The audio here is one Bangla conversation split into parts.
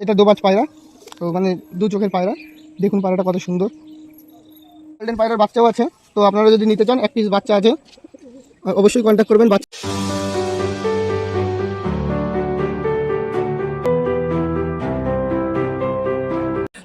এটা দোবাজ পায়রা, তো মানে দু চোখের পায়রা। দেখুন পায়রাটা কত সুন্দর। গোল্ডেন পায়রার বাচ্চাও আছে, তো আপনারা যদি নিতে চান এক পিস বাচ্চা আছে, অবশ্যই কন্ট্যাক্ট করবেন। বাচ্চা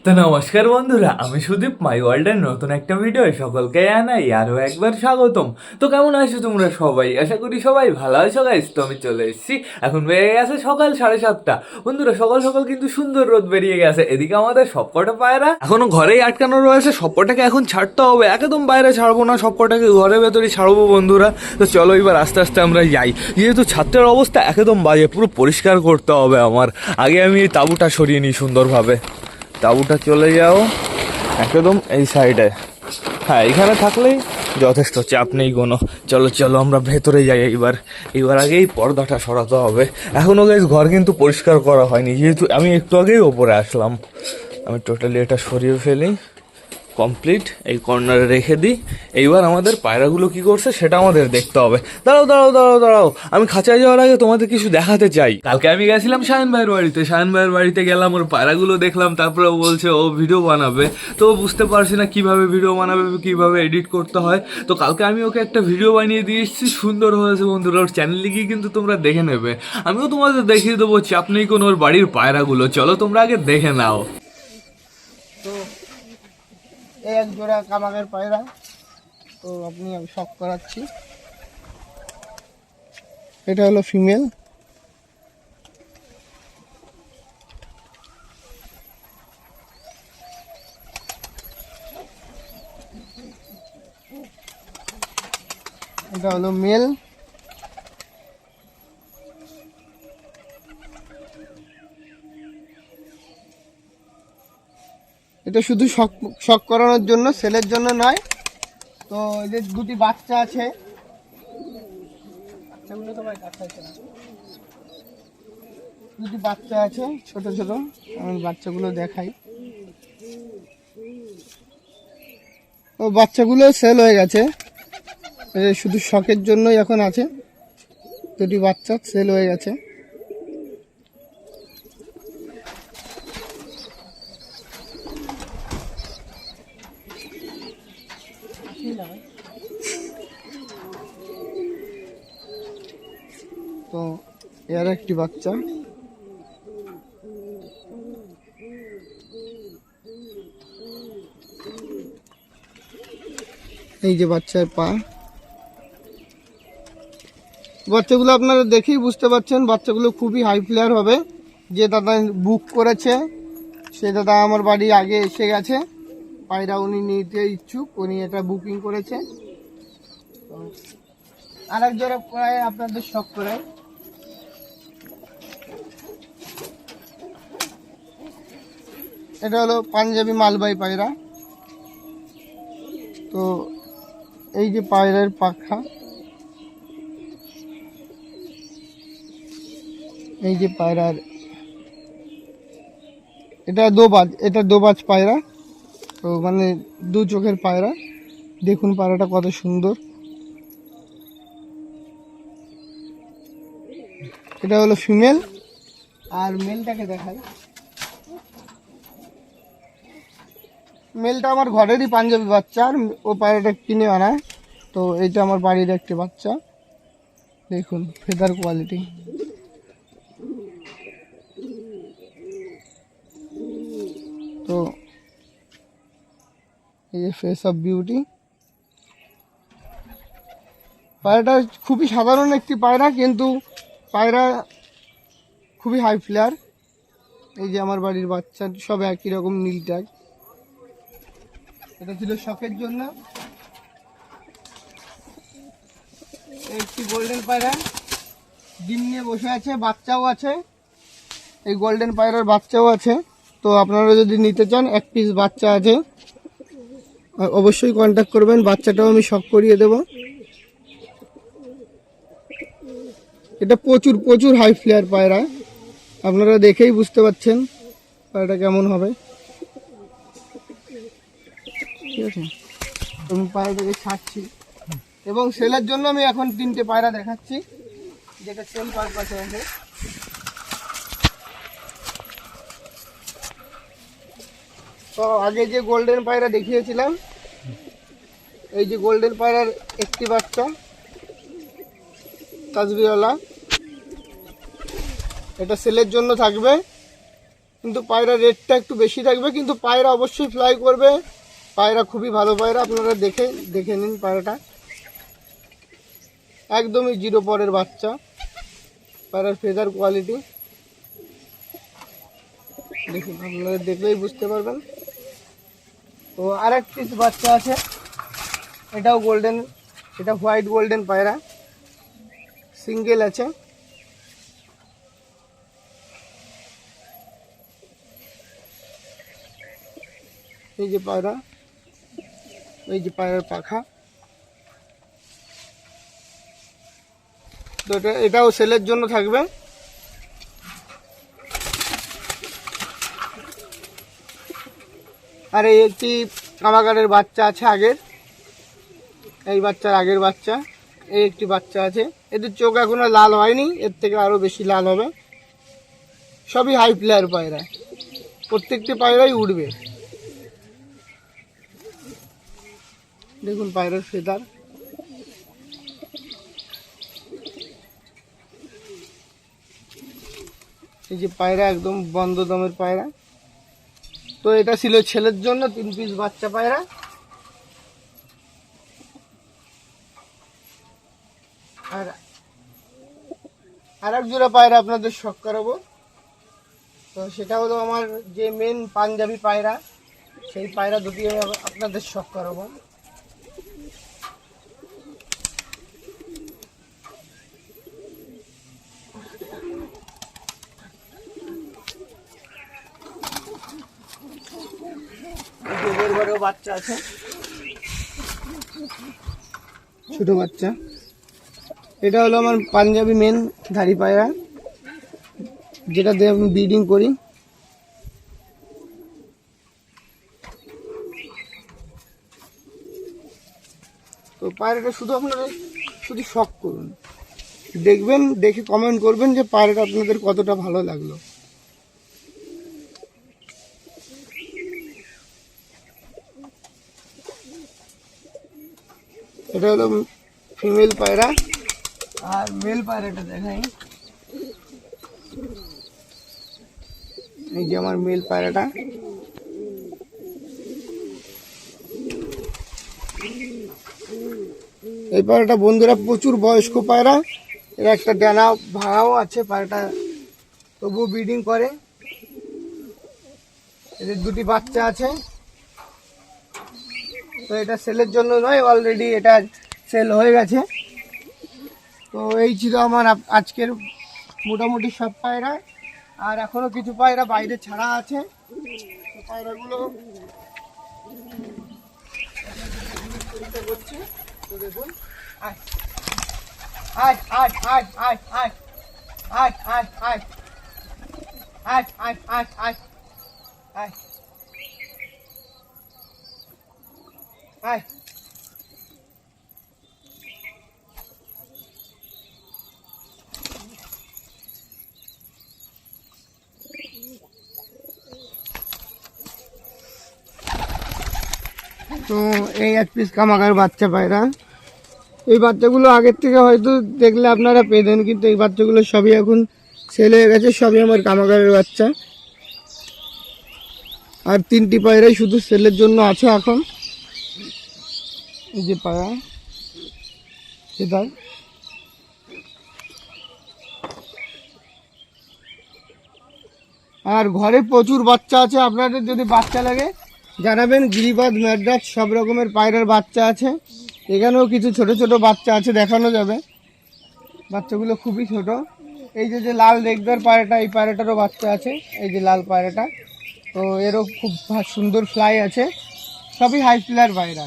তো নমস্কার বন্ধুরা, আমি সুদীপ মাই ওয়ার্ল্ডের নতুন একটা ভিডিও সকলকে জানাই আরও একবার স্বাগতম। তো কেমন আছো তোমরা সবাই? আশা করি সবাই ভালো আছো গাইস। তো আমি চলে এসেছি, এখন বেরিয়ে গেছে সকাল 7:30। বন্ধুরা সকাল সকাল কিন্তু সুন্দর রোদ বেরিয়ে গেছে। এদিকে আমাদের সবকটা পায়রা এখনো ঘরেই আটকানো রয়েছে, সবকটাকে এখন ছাড়তে হবে, একদম বাইরে ছাড়বো না, সবকটাকে ঘরের ভেতরেই ছাড়বো বন্ধুরা। তো চলো এবার আস্তে আস্তে আমরা যাই, যেহেতু ছাত্রের অবস্থা একদম বাজে, পুরো পরিষ্কার করতে হবে আমার। আগে আমি এই তাঁবুটা সরিয়ে নিই সুন্দরভাবে। তাঁবুটা চলে যাও একদম এই সাইডে, হ্যাঁ এখানে থাকলেই যথেষ্ট, চাপ নেই কোনো। চলো চলো আমরা ভেতরে যাই এইবার আগেই পর্দাটা সরাতে হবে। এখনও গাইস ঘর কিন্তু পরিষ্কার করা হয়নি, যেহেতু আমি একটু আগেই ওপরে আসলাম। আমি টোটালি এটা সরিয়ে ফেলি, কমপ্লিট এই কর্নারে রেখে দিই। এইবার আমাদের পায়রাগুলো কি করছে সেটা আমাদের দেখতে হবে। দাঁড়াও, আমি খাঁচায় যাওয়ার আগে তোমাদের কিছু দেখাতে চাই। কালকে আমি গেছিলাম শাহিন ভাইয়ের বাড়িতে গেলাম, ওর পায়রাগুলো দেখলাম, তারপরে ও বলছে ও ভিডিও বানাবে। তো ও বুঝতে পারছি না কিভাবে ভিডিও বানাবে, কিভাবে এডিট করতে হয়। তো কালকে আমি ওকে একটা ভিডিও বানিয়ে দিয়ে এসেছি, সুন্দর হয়েছে বন্ধুরা। ওর চ্যানেলে গিয়ে কিন্তু তোমরা দেখে নেবে, আমিও তোমাদের দেখিয়ে দেবো, চাপ নেই কোনো। ওর বাড়ির পায়রাগুলো চলো তোমরা আগে দেখে নাও। তো এই এক জোড়া কামাগের পায়রা, তো আমি শখ করাচ্ছি। এটা হলো ফিমেল। এটা হলো মেল। এটা শুধু শখ শখ করানোর জন্য, সেলের জন্য নয়। তো এদের দুটি বাচ্চা আছে, বাচ্চাগুলো তো ভাই কাটতে না, দুটি বাচ্চা আছে ছোট ছোট। আমি বাচ্চাগুলো দেখাই। ও বাচ্চাগুলো সেল হয়ে গেছে, শুধু শখের জন্যই এখন আছে। দুটি বাচ্চা সেল হয়ে গেছে। তো এর একটি বাচ্চা। এই যে বাচ্চার পা। বাচ্চাগুলো আপনারা দেখেই বুঝতে পারছেন, বাচ্চাগুলো খুবই হাই ফ্লেয়ার হবে। যে দাদা বুক করেছে সে দাদা আমার বাড়ি আগে এসে গেছে, পায়রা উনি নিতে ইচ্ছুক, উনি এটা বুকিং করেছে। আর এক জোড়া প্রায় আপনাদের শখ করে। এটা হলো পাঞ্জাবি মালবাই পায়রা। তো এই যে পায়রার পাখা, এই যে পায়রার, এটা দোবাজ পায়রা, তো মানে দু চোখের পায়রা। দেখুন পায়রাটা কত সুন্দর। এটা হলো ফিমেল, আর মেলটাকে দেখাই। মেলটা আমার ঘরেরই পাঞ্জাবি বাচ্চা, আর ও পায়রাটা কিনে আনায়। তো এইটা আমার বাড়ির একটি বাচ্চা। দেখুন ফেদার কোয়ালিটি। তো এই যে ফেস অফ বিউটি। পায়রাটা খুবই সাধারণ একটি পায়রা, কিন্তু পায়রা খুবই হাই ফ্লেয়ার। এই যে আমার বাড়ির বাচ্চা সব একই রকম নীল ট্যাগ। এটা ছিল শখের জন্য। একটি গোল্ডেন পায়রা ডিম নিয়ে বসে আছে, বাচ্চাও আছে। এই গোল্ডেন পায়রার বাচ্চাও আছে। তো আপনারা যদি নিতে চান এক পিস বাচ্চা আছে, অবশ্যই কন্ট্যাক্ট করবেন। বাচ্চাটাও আমি শখ করিয়ে দেব। এটা প্রচুর প্রচুর হাই ফ্লেয়ার পায়রা, আপনারা দেখেই বুঝতে পারছেন পায়রাটা কেমন হবে। ঠিক আছে, আমি পায়রাটাকে ছাড়ছি, এবং সেলের জন্য আমি এখন 3টে পায়রা দেখাচ্ছি, যেটা সেল পারপাসে আছে। তো আগে যে গোল্ডেন পায়রা দেখিয়েছিলাম, এই যে গোল্ডেন পায়রার একটি বাচ্চা তাজবিওয়ালা, এটা সেলের জন্য থাকবে, কিন্তু পায়রা রেটটা একটু বেশি থাকবে, কিন্তু পায়রা অবশ্যই ফ্লাই করবে। পায়রা খুবই ভালো পায়রা, আপনারা দেখে নিন পায়রাটা, একদমই জিরো পরের বাচ্চা। পায়রার ফেদার কোয়ালিটি দেখুন, আপনারা দেখলেই বুঝতে পারবেন। তো আর এক পিস বাচ্চা আছে, এটাও গোল্ডেন, এটা হোয়াইট গোল্ডেন পায়রা, সিঙ্গেল আছে। এই যে পায়রা, এই যে পায়রার পাখা। তো এটাও সেলের জন্য থাকবে। আর এই একটি কামাগারের বাচ্চা আছে আগের, এই বাচ্চার আগের বাচ্চা, এই একটি বাচ্চা আছে। এদের চোখ এখনো লাল হয়নি, এর থেকে আরো বেশি লাল হবে। সবই হাই প্লেয়ার পায়রা, প্রত্যেকটি পায়রাই উঠবে। দেখুন পায়রার ফেদার, এই যে পায়রা একদম বন্ধ দমের পায়রা। তো এটা ছিল ছেলের জন্য 3 পিস বাচ্চা পায়রা। আর এক জোড়া পায়রা আপনাদের শখ করাবো। তো সেটা হলো আমার যে মেন পাঞ্জাবি পায়রা, সেই পায়রা দুটি আমি আপনাদের শখ করাবো। এর ঘরেও বাচ্চা আছে, ছোট বাচ্চা। এটা হলো আমার পাঞ্জাবি মেন ধাড়ি পায়রা, যেটা দিয়ে আমি ব্রিডিং করি। তো পায়রাটা শুধু আপনারা শুধু শখ করুন, দেখবেন, দেখে কমেন্ট করবেন যে পায়রাটা আপনাদের কতটা ভালো লাগলো। এটা হলো ফিমেল পায়রা। আর মেল পায়রাটা দেখাই, এই যে আমার মেল পায়রাটা। এই পায়রাটা বন্ধুরা প্রচুর বয়স্ক পায়রা, এর একটা ডানা ভাঙাও আছে, পায়রাটা তবুও ব্রিডিং করে। এদের দুটি বাচ্চা আছে। তো এটা সেলের জন্য নয়, অলরেডি এটা সেল হয়ে গেছে। তো এই ছিল আমার আজকের মোটামুটি সব পায়রা। আর এখনো কিছু পায়রা বাইরে ছাড়া আছে, তো পায়রাগুলো করছে। তো দেখুন, আয় আয় আয় আয় আয় আয় আয় আয় আয় আয় আয় আয় আয় আয় আয়। তো এই এক পিস কামাগার বাচ্চা পায়রা, এই বাচ্চাগুলো আগের থেকে হয়তো দেখলে আপনারা পেতেন, কিন্তু এই বাচ্চাগুলো সবই এখন সেল হয়ে গেছে, সবই আমার কামাগারের বাচ্চা। আর 3টি পায়রাই শুধু সেলের জন্য আছে এখন। এই যে পায়রা সেটাই। আর ঘরে প্রচুর বাচ্চা আছে, আপনাদের যদি বাচ্চা লাগে জানাবেন। গিরিবাজ, ম্যাড্রাস সব রকমের পায়রার বাচ্চা আছে। এখানেও কিছু ছোট ছোট বাচ্চা আছে, দেখানো যাবে। বাচ্চাগুলো খুবই ছোট। এই যে লাল রেগদার পায়রাটা, এই পায়রাটারও বাচ্চা আছে, এই যে লাল পায়রাটা। তো এরও খুব সুন্দর ফ্লাই আছে, সবই হাই ফ্লায়ার পায়রা।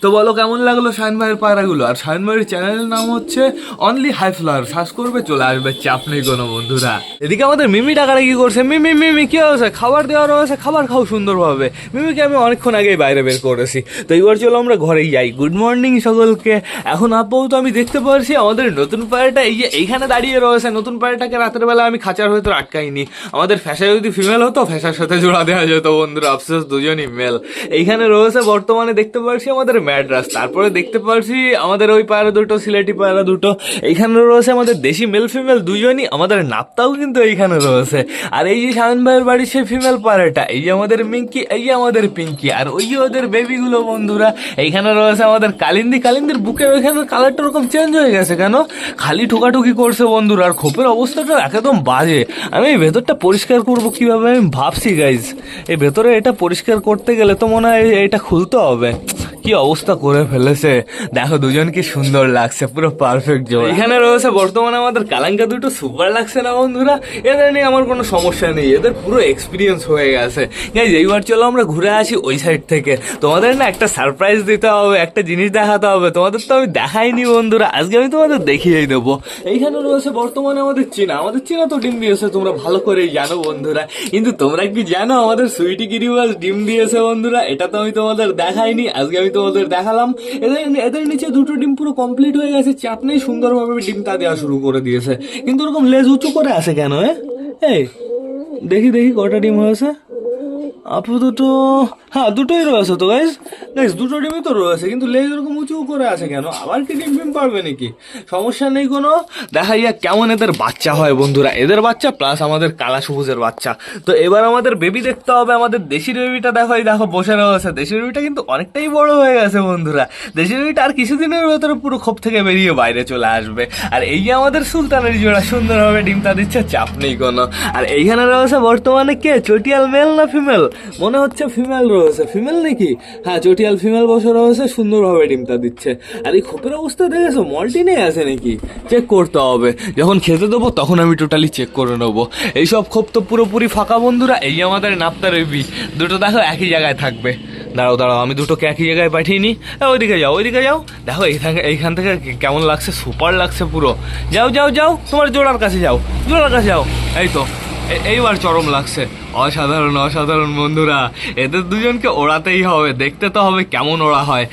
তো বলো কেমন লাগলো শাহিন ভাইয়ের পায়রাগুলো। আর শাহিন ভাইয়ের চ্যানেলের নাম হচ্ছে অনলি হাই ফ্লাওয়ার, সার্চ করবে চলে আসবে, চাপ নেই কোনো বন্ধুরা। এদিকে আমাদের মিমি টাকাটা কি করছে, মিমি মিমি কি হয়েছে, খাবার দেওয়া রয়েছে, খাবার খাও সুন্দরভাবে। মিমিকে আমি অনেকক্ষণ আগেই বাইরে বের করেছি। তো এইবার চলো আমরা ঘরেই যাই। গুড মর্নিং সকলকে। এখন আপাতত আমি দেখতে পাচ্ছি আমাদের নতুন পায়রাটা এই যে এইখানে দাঁড়িয়ে রয়েছে। নতুন পায়রাটাকে রাতের বেলা আমি খাঁচার ভেতর আটকাইনি। আমাদের ফ্যাশায় যদি ফিমেল হতো ফ্যাশার সাথে জোড়া দেওয়া যেত বন্ধুরা, আফসোস দুজনই মেল। এইখানে রয়েছে বর্তমানে দেখতে পাচ্ছি আমাদের ম্যাড্রাস, তারপরে দেখতে পাচ্ছি আমাদের ওই পায়রা দুটো, সিলেটি পায়রা দুটো। এইখানে রয়েছে আমাদের দেশি মেল ফিমেল দুজনই, আমাদের নাপ্তাও কিন্তু এইখানে রয়েছে। আর এই যে শাহিন ভাইয়ের বাড়ির সেই ফিমেল পায়রাটা, এই যে আমাদের মিঙ্কি, এই যে আমাদের পিঙ্কি, আর ওই যে ওদের বেবিগুলো বন্ধুরা। এইখানে রয়েছে আমাদের কালিন্দি। কালিন্দির বুকের ওইখানে কালারটা ওরকম চেঞ্জ হয়ে গেছে কেন, খালি ঠোকাঠুকি করছে বন্ধুরা। আর খোপের অবস্থাটা একদম বাজে। আমি এই ভেতরটা পরিষ্কার করব কিভাবে আমি ভাবছি গাইজ। এই ভেতরে এটা পরিষ্কার করতে গেলে তো মনে হয় এটা খুলতে হবে। কি অবস্থা করে ফেলেছে দেখো, দুজন কি সুন্দর লাগছে, পুরো পারফেক্ট জোড়া। এখানে রয়েছে বর্তমানে আমাদের কালাঙ্কা দুটো, সুপার লাগছে না বন্ধুরা। এদের নিয়ে আমার কোনো সমস্যা নেই, এদের পুরো এক্সপিরিয়েন্স হয়ে গেছে। গাইজ এইবার চলো আমরা ঘুরে আসি ওই সাইড থেকে। তোমাদের না একটা সারপ্রাইজ দিতে হবে, একটা জিনিস দেখাতে হবে। তোমাদের তো আমি দেখাইনি বন্ধুরা, আজকে আমি তোমাদের দেখিয়েই দেবো। এইখানে রয়েছে বর্তমানে আমাদের চীনা। আমাদের চীনা তো ডিম দিয়েছে, তোমরা ভালো করেই জানো বন্ধুরা। কিন্তু তোমরা কি জানো আমাদের সুইটি গিরিবাস ডিম দিয়েছে বন্ধুরা? এটা তো আমি তোমাদের দেখাইনি, আজকে আমি তোমাদের দেখালাম। এদের নিচে দুটো ডিম পুরো কমপ্লিট হয়ে গেছে, চাপ নেই, সুন্দরভাবে ডিমটা দেওয়া শুরু করে দিয়েছে। কিন্তু ওরকম লেজ উঁচু করে আসে কেন? এই দেখি দেখি কটা ডিম হয়েছে। আপাতত হ্যাঁ দুটোই রয়েছে তো গাইজ। দুটো ডিমই তো রয়েছে, কিন্তু লেজ এরকম উঁচু করে আছে কেন? আবার কি ডিম ডিম পারবে নাকি? সমস্যা নেই কোনো, দেখা যাক কেমন এদের বাচ্চা হয় বন্ধুরা। এদের বাচ্চা প্লাস আমাদের কালা সবুজের বাচ্চা। তো এবার আমাদের বেবি দেখতে হবে। আমাদের দেশি বেবিটা দেখো, এই দেখো বসে রয়েছে। দেশি বেবিটা কিন্তু অনেকটাই বড় হয়ে গেছে বন্ধুরা। দেশি বেবিটা আর কিছুদিনের ভেতরে পুরো খোপ থেকে বেরিয়ে বাইরে চলে আসবে। আর এই যে আমাদের সুলতানের জোড়া সুন্দরভাবে ডিমটা দিচ্ছে, চাপ নেই কোনো। আর এইখানে রয়েছে বর্তমানে কে, চটিয়াল মেল না ফিমেল? মনে হচ্ছে ফিমেল রয়েছে। ফিমেল নাকি? হ্যাঁ চটিয়াল ফিমেল বসে রয়েছে, সুন্দরভাবে ডিমটা দিচ্ছে। আর এই খোপের অবস্থা দেখেছো, মল্টিনে আছে নাকি চেক করতে হবে। যখন খেতে দেবো তখন আমি টোটালি চেক করে নেবো। এইসব খোপ তো পুরোপুরি ফাঁকা বন্ধুরা। এই আমাদের নাপ্তার বেবি দুটো দেখো একই জায়গায় থাকবে। দাঁড়াও দাঁড়াও, আমি দুটোকে একই জায়গায় পাঠিয়ে নিই। ওইদিকে যাও, ওইদিকে যাও। দেখো এইখান থেকে কেমন লাগছে, সুপার লাগছে পুরো। যাও যাও যাও, তোমার জোড়ার কাছে যাও, জোড়ার কাছে যাও। এই তো এইবার চরম লাগছে, অসাধারণ অসাধারণ বন্ধুরা। এদের দুজনকে ওড়াতেই হবে, দেখতে তো হবে কেমন ওড়া হয়।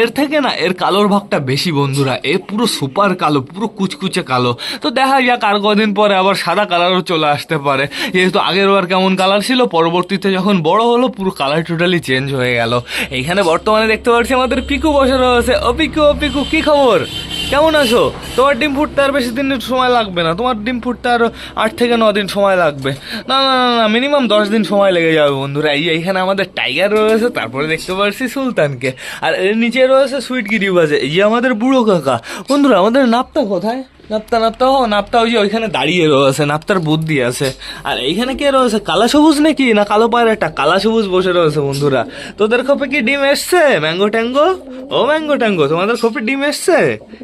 এর থেকে না এর কালোর ভাগটা বেশি বন্ধুরা। এ পুরো সুপার কালো, পুরো কুচকুচে কালো। তো দেখা যাক আর কদিন পরে আবার সাদা কালারও চলে আসতে পারে। যেহেতু আগের বার কেমন কালার ছিল, পরবর্তীতে যখন বড় হলো পুরো কালার টোটালি চেঞ্জ হয়ে গেল। এইখানে বর্তমানে দেখতে পাচ্ছি আমাদের পিকু বসে রয়েছে। ও পিকু, ও পিকু, কি খবর, কেমন আছো? তোমার ডিম ফুটতে আর বেশি দিন সময় লাগবে না, তোমার ডিম ফুটতে আর 8 থেকে 9 দিন সময় লাগবে। না না না না, মিনিমাম 10 দিন সময় লেগে যাবে বন্ধুরা। এইখানে আমাদের টাইগার রয়েছে, তারপরে দেখতে পাচ্ছি সুলতানকে। আর এর নিচে রয়েছে সুইট গিরিবাজে, এই যে আমাদের বুড়ো কাকা। বন্ধুরা আমাদের নাপ্তা কোথায়? নাপ্তা নাপ্তা নাপ্তা ওই যে ওইখানে দাঁড়িয়ে রয়েছে, নাপ্তার বুদ্ধি আছে। আর এইখানে কে রয়েছে, কালা সবুজ নাকি না কালো পায়রাটা? কালা সবুজ বসে রয়েছে বন্ধুরা। তোদের খোপে কি ডিম এসছে ম্যাঙ্গো ট্যাঙ্গো? ও ম্যাঙ্গো ট্যাঙ্গো, তোমাদের খোপে ডিম এসছে?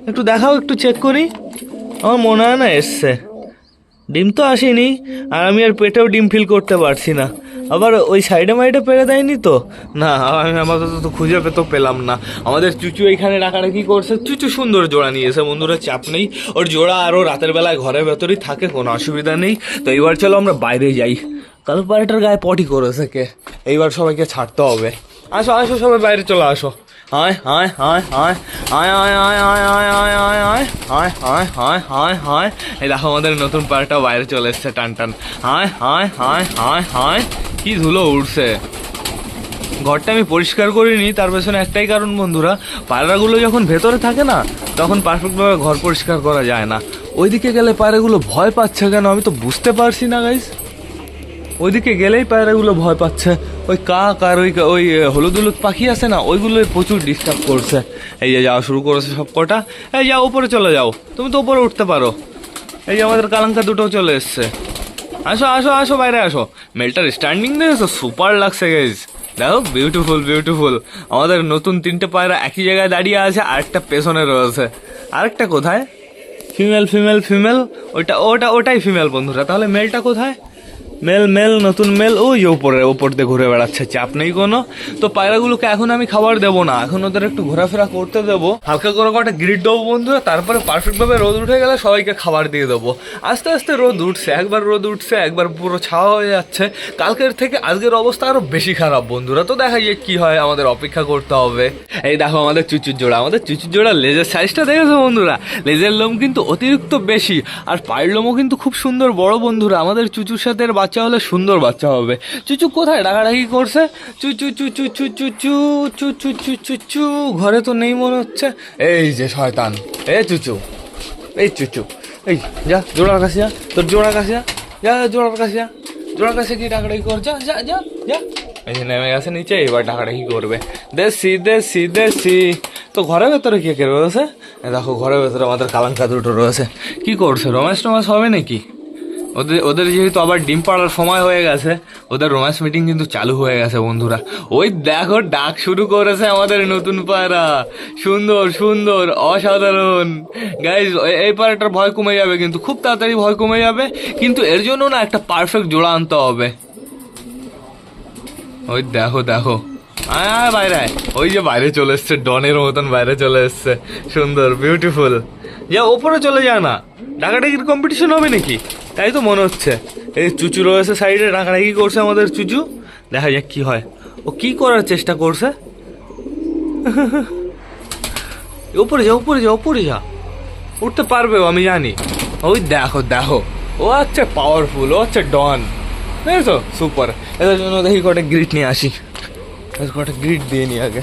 একটু দেখাও, একটু চেক করি। আমার মনে হয় না এসছে, ডিম তো আসেনি। আর আমি আর পেটেও ডিম ফিল করতে পারছি না। আবার ওই সাইডে মাইডে পেরে দেয়নি তো? না, আমি আপাতত তো খুঁজে পেতেও পেলাম না। আমাদের চুচু এখানে রাখারাখি করছে। চুচু সুন্দর জোড়া নিয়েছে বন্ধুরা, চাপ নেই। ওর জোড়া আরও রাতের বেলায় ঘরের ভেতরেই থাকে, কোনো অসুবিধা নেই। তো এইবার চলো আমরা বাইরে যাই। কালো পায়রাটার গায়ে পটি করেছে কে? এইবার সবাইকে ছাড়তে হবে। আসো আসো সবাই বাইরে চলে আসো। হায় হায় হায় হায় হায় হায় হায় হায় হায় হায় হায় হায় হায় হায় হায় হায় হায়। এই দেখো আমাদের নতুন পায়রাটাও বাইরে চলে এসছে টান টান। হায় হায় হায় হায় হায়, কি ধুলো উড়ছে। ঘরটা আমি পরিষ্কার করিনি, তার পেছনে একটাই কারণ বন্ধুরা, পায়রাগুলো যখন ভেতরে থাকে না তখন পারফেক্টভাবে ঘর পরিষ্কার করা যায় না। ওইদিকে গেলে পায়রাগুলো ভয় পাচ্ছে কেন আমি তো বুঝতে পারছি না গাইস। ওইদিকে গেলেই পায়রাগুলো ভয় পাচ্ছে। ওই কাক আর ওই হলুদ হলুদ পাখি আছে না, ওইগুলোই প্রচুর ডিস্টার্ব করছে। এই যে যাওয়া শুরু করেছে সব কটা। এই যাও উপরে চলে যাও, তুমি তো উপরে উঠতে পারো। এই যে আমাদের কালাঙ্কা দুটো চলে এসছে। আসো আসো আসো বাইরে আসো। মেলটার স্ট্যান্ডিং দেখেছো, সুপার লাগছে গাইজ। দেখো বিউটিফুল বিউটিফুল। আমাদের নতুন 3টে পায়রা একই জায়গায় দাঁড়িয়ে আছে, আরেকটা পেছনে রয়েছে। আরেকটা কোথায়? ফিমেল ফিমেল ফিমেল, ওটাই ফিমেল বন্ধুরা। তাহলে মেলটা কোথায়? মেল মেল নতুন মেল ওই যে উপর দিয়ে ঘুরে বেড়াচ্ছে, চাপ নেই কোনো। তো পায়রাগুলোকে এখন আমি খাবার দেবো না, এখন ওদের একটু ঘোরাফেরা করতে দেবো, হালকা করে কটা গ্রিড দেবো বন্ধুরা, তারপরে পারফেক্টভাবে রোদ উঠে গেলে সবাইকে খাবার দিয়ে দেবো। আস্তে আস্তে রোদ উঠছে, একবার রোদ উঠছে একবার পুরো ছাওয়া হয়ে যাচ্ছে। কালকের থেকে আজকের অবস্থা আরো বেশি খারাপ বন্ধুরা, তো দেখা যায় কি হয়, আমাদের অপেক্ষা করতে হবে। এই দেখো আমাদের চুচুর জোড়া লেজের সাইজটা দেখেছো বন্ধুরা, লেজের লোম কিন্তু অতিরিক্ত বেশি, আর পায়ের লোমও কিন্তু খুব সুন্দর বড় বন্ধুরা। আমাদের চুচুর সাথে এর বাচ্চা হলে সুন্দর বাচ্চা হবে। চুচু কোথায় ডাকাডাকি করছে, চুচু চুচু চুচু চু চু চু চু চু চু, ঘরে তো নেই মনে হচ্ছে। এই যে শয়তান, চুচু, এই চুচু, এই যা জোড়ার কাছে যা, তোর জোড়ার কাছে যা, জোড়ার কাছে যা, জোড়ার কাছে কি ডাকাডাকি কর, যা যা যা যা। এই যে নেমে গেছে নিচে, এবার ডাকাডাকি করবে। দেশি দেশি দেশি। তো ঘরের ভেতরে কে কে রয়েছে, দেখো ঘরের ভেতরে আমাদের কালাঙ্কা দুটো রয়েছে। কি করছে, রোম্যান্স টোম্যান্স হবে নাকি? ওদের যেহেতু আবার ডিম পাড়ার সময় হয়ে গেছে, ওদের রোম্যান্স মিটিং কিন্তু চালু হয়ে গেছে বন্ধুরা। ওই দেখো ডাক শুরু করেছে আমাদের নতুন পায়রা, সুন্দর সুন্দর অসাধারণ। গাইজ এই পায়রাটার ভয় কমে যাবে, কিন্তু খুব তাড়াতাড়ি ভয় কমে যাবে, কিন্তু এর জন্য না একটা পারফেক্ট জোড়া আনতে হবে। ওই দেখো দেখো, আয় বাইরে আয়, ওই যে বাইরে চলে এসছে, ডনের মতন বাইরে চলে এসছে, সুন্দর বিউটিফুল। যা ওপরে চলে যা না, ডাকাডাকির কম্পিটিশন হবে নাকি, তাই তো মনে হচ্ছে। এই চুচু রয়েছে সাইডে, ডাকাডাকি করছে আমাদের চুচু, দেখা যাক কি হয়। ও কি করার চেষ্টা করছে, উপরে যা উপরে যা উপরে যা, উঠতে পারবে ও আমি জানি। ওই দেখো দেখো, ও আচ্ছা পাওয়ারফুল, ও আচ্ছা ডন, বুঝেছো, সুপার। এদের জন্য দেখি কটা গ্রিট নিয়ে আসি, কটা গ্রিট দিয়ে নি আগে,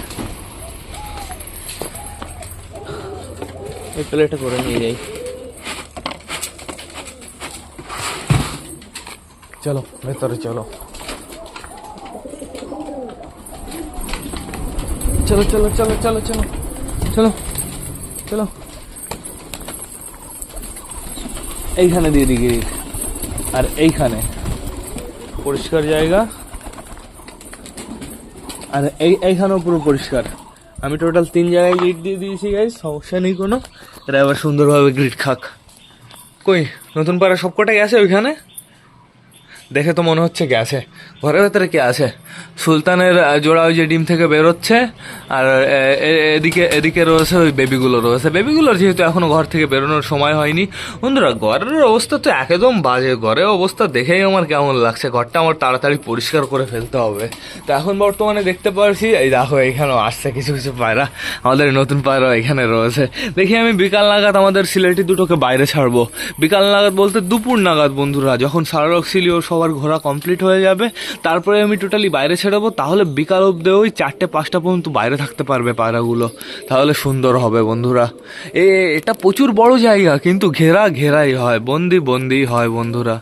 এই প্লেটে করে নিয়ে যাই। চলো ভেতরে চলো, চলো চলো চলো চলো চলো চলো চলো, এইখানে দিয়ে দিই গ্রিট, আর এইখানে পরিষ্কার জায়গা, আর এইখানেও পুরো পরিষ্কার। আমি টোটাল 3 জায়গায় গ্রিট দিয়ে দিয়েছি গাইস, সমস্যা নেই কোনো। এরা এবার সুন্দরভাবে গ্রিট খাক। কই নতুন পাড়া সবকটা গেছে ওইখানে, দেখে তো মনে হচ্ছে গেছে। ঘরের ভেতরে কে আছে, সুলতানের জোড়া ওই যে ডিম থেকে বেরোচ্ছে, আর এদিকে এদিকে রয়েছে ওই বেবিগুলো রয়েছে। বেবিগুলোর যেহেতু এখনো ঘর থেকে বেরোনোর সময় হয়নি বন্ধুরা। ঘরের অবস্থা তো একদম বাজে, ঘরের অবস্থা দেখেই আমার কেমন লাগছে। ঘরটা আমার তাড়াতাড়ি পরিষ্কার করে ফেলতে হবে। তো এখন বর্তমানে দেখতে পারছি, এই দেখো এখানেও আসছে কিছু কিছু পায়রা, আমাদের নতুন পায়রা এখানে রয়েছে। দেখি আমি বিকাল নাগাদ আমাদের সিলেটি দুটোকে বাইরে ছাড়বো। বিকাল নাগাদ বলতে দুপুর নাগাদ বন্ধুরা, যখন সারারক সিলিও সবার ঘোরা কমপ্লিট হয়ে যাবে, তারপরে আমি টোটালি বাইরে ছেড়াবো। তাহলে বিকাল অব্দি ওই 4টে-5টা পর্যন্ত বাইরে থাকতে পারবে পায়রাগুলো, তাহলে সুন্দর হবে বন্ধুরা। এটা প্রচুর বড় জায়গা, কিন্তু ঘেরাই হয়, বন্দি হয় বন্ধুরা,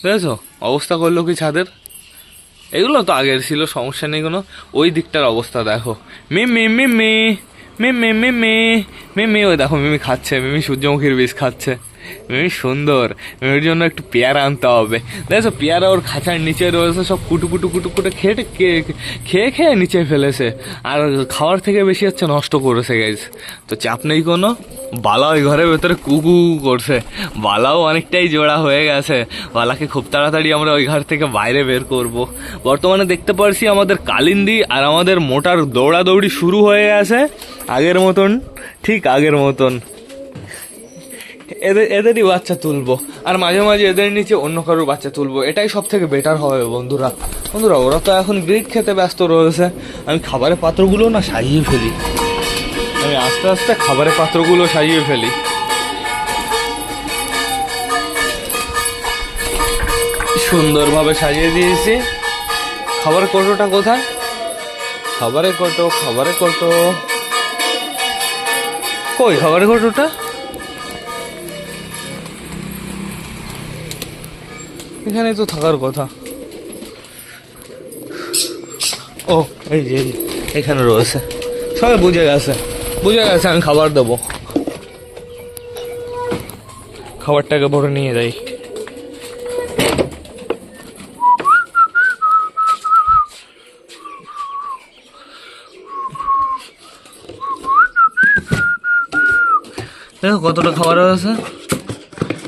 বুঝেছো। অবস্থা করলো কি ছাদের, এগুলো তো আগের ছিল, সমস্যা নেই কোনো। ওই দিকটার অবস্থা দেখো, মিমি মিমি মিমি মিমি মিমি, ওই দেখো মিমি খাচ্ছে, মিমি সূর্যমুখীর বীজ খাচ্ছে। মিমি সুন্দর, মিমির জন্য একটু পেয়ারা আনতে হবে। দেখো পেয়ারা ওর খাঁচার নিচে রয়েছে, সব কুটু খেয়ে নিচে ফেলেছে, আর খাওয়ার থেকে বেশি হচ্ছে নষ্ট করেছে গাইজ। তো চাপ নেই কোনো, বালা ওই ঘরের ভেতরে কুকু করছে, বালাও অনেকটাই জোড়া হয়ে গেছে। বালাকে খুব তাড়াতাড়ি আমরা ওই ঘর থেকে বাইরে বের করব। বর্তমানে দেখতে পারছি আমাদের কালিন্দি আর আমাদের মোটার দৌড়াদৌড়ি শুরু হয়ে গেছে আগের মতন, ঠিক আগের মতন। এদেরই বাচ্চা তুলবো, আর মাঝে মাঝে এদের নিচে অন্য কারোর বাচ্চা তুলবো, এটাই সব থেকে বেটার হবে বন্ধুরা। ওরা তো এখন গ্রিট খেতে ব্যস্ত রয়েছে, আমি খাবারের পাত্রগুলো না সাজিয়ে ফেলি, আমি আস্তে আস্তে খাবারের পাত্রগুলো সাজিয়ে ফেলি। সুন্দরভাবে সাজিয়ে দিয়েছি। খাবারের কৌটোটা কোথায়, খাবারের কৌটো কই, খাবারের কৌটোটা এখানে তো থাকার কথা। ও এই যে এখানে রয়েছে, সবাই বুঝে গেছে আমি খাবার দেবো। খাবারটাকে ভরে নিয়ে যাই। দেখো কতটা খাবার আছে,